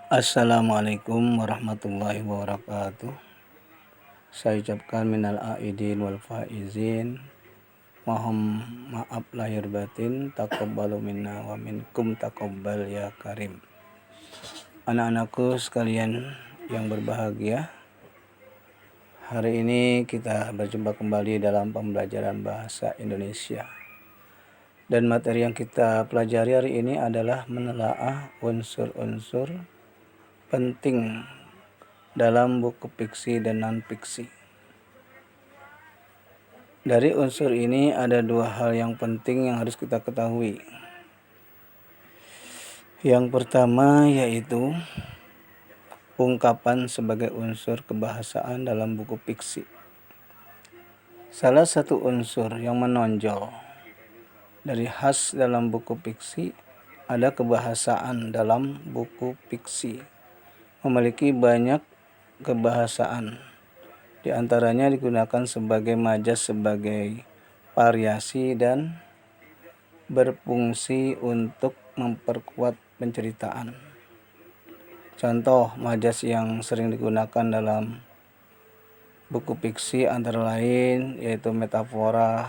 Assalamualaikum warahmatullahi wabarakatuh. Saya ucapkan minal aidin wal faizin. Mohon maaf lahir batin. Taqabbalu minna wa minkum taqabbal ya karim. Anak-anakku sekalian yang berbahagia, hari ini kita berjumpa kembali dalam pembelajaran bahasa Indonesia. Dan materi yang kita pelajari hari ini adalah menelaah unsur-unsur penting dalam buku fiksi dan non-fiksi. Dari unsur ini ada dua hal yang penting yang harus kita ketahui. Yang pertama yaitu ungkapan sebagai unsur kebahasaan dalam buku fiksi. Salah satu unsur yang menonjol dari khas dalam buku fiksi ada kebahasaan dalam buku fiksi. Memiliki banyak kebahasaan. Di antaranya digunakan sebagai majas sebagai variasi dan berfungsi untuk memperkuat penceritaan. Contoh majas yang sering digunakan dalam buku fiksi antara lain yaitu metafora,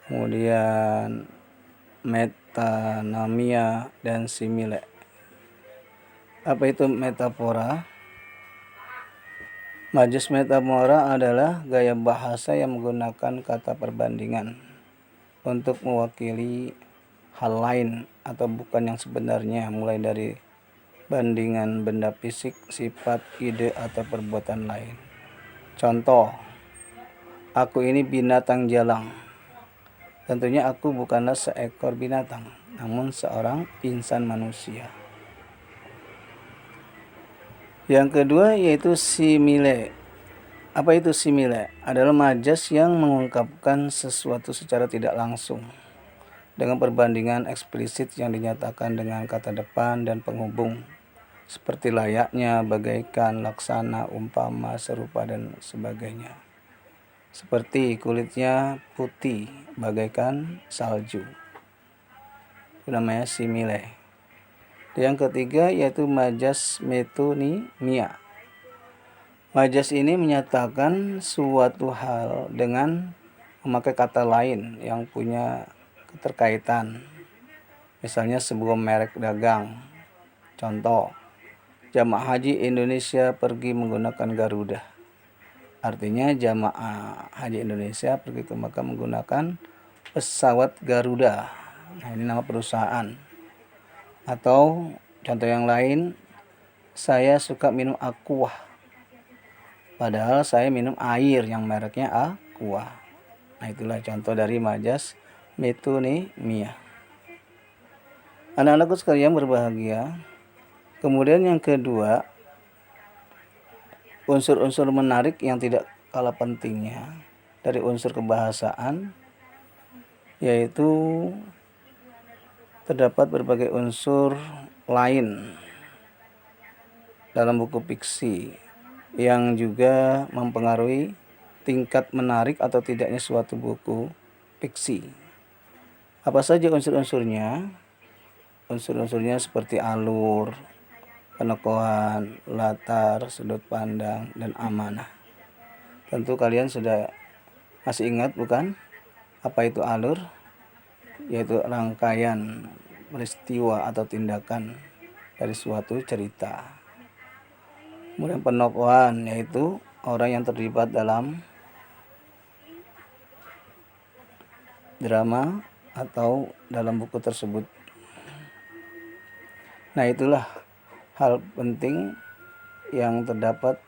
kemudian metanamia, dan simile. Apa itu metafora? Majas metafora adalah gaya bahasa yang menggunakan kata perbandingan untuk mewakili hal lain atau bukan yang sebenarnya, mulai dari bandingan benda fisik, sifat, ide, atau perbuatan lain. Contoh, aku ini binatang jalang. Tentunya aku bukanlah seekor binatang, namun seorang insan manusia. Yang kedua yaitu simile. Apa itu simile? Adalah majas yang mengungkapkan sesuatu secara tidak langsung dengan perbandingan eksplisit yang dinyatakan dengan kata depan dan penghubung, seperti layaknya, bagaikan, laksana, umpama, serupa, dan sebagainya. Seperti kulitnya putih bagaikan salju. Itu namanya simile. Yang ketiga yaitu majas metonimia. Majas ini menyatakan suatu hal dengan memakai kata lain yang punya keterkaitan. Misalnya sebuah merek dagang. Contoh, jamaah haji Indonesia pergi menggunakan Garuda. Artinya jamaah haji Indonesia pergi ke Makkah menggunakan pesawat Garuda. Nah, ini nama perusahaan. Atau contoh yang lain, saya suka minum aqua, padahal saya minum air yang mereknya aqua. Nah, itulah contoh dari majas metonimia. Anak-anakku sekalian berbahagia. Kemudian yang kedua, unsur-unsur menarik yang tidak kalah pentingnya dari unsur kebahasaan yaitu terdapat berbagai unsur lain dalam buku fiksi yang juga mempengaruhi tingkat menarik atau tidaknya suatu buku fiksi. Apa saja unsur-unsurnya? Unsur-unsurnya seperti alur, penokohan, latar, sudut pandang, dan amanah. Tentu kalian sudah masih ingat bukan? Apa itu alur? Yaitu rangkaian peristiwa atau tindakan dari suatu cerita. Kemudian penokohan yaitu orang yang terlibat dalam drama atau dalam buku tersebut. Nah, itulah hal penting yang terdapat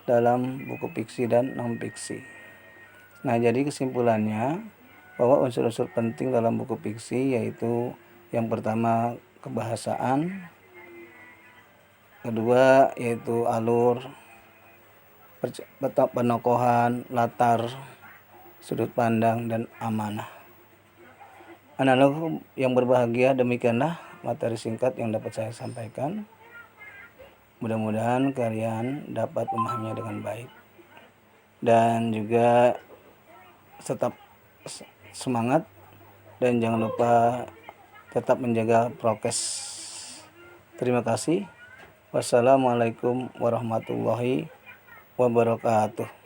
dalam buku fiksi dan non-fiksi. Nah, jadi kesimpulannya bahwa unsur-unsur penting dalam buku fiksi yaitu yang pertama kebahasaan, kedua yaitu alur, penokohan, latar, sudut pandang, dan amanah. Anak-anak yang berbahagia, demikianlah materi singkat yang dapat saya sampaikan. Mudah-mudahan kalian dapat memahaminya dengan baik dan juga tetap semangat dan jangan lupa tetap menjaga prokes Terima kasih. Wassalamualaikum warahmatullahi wabarakatuh.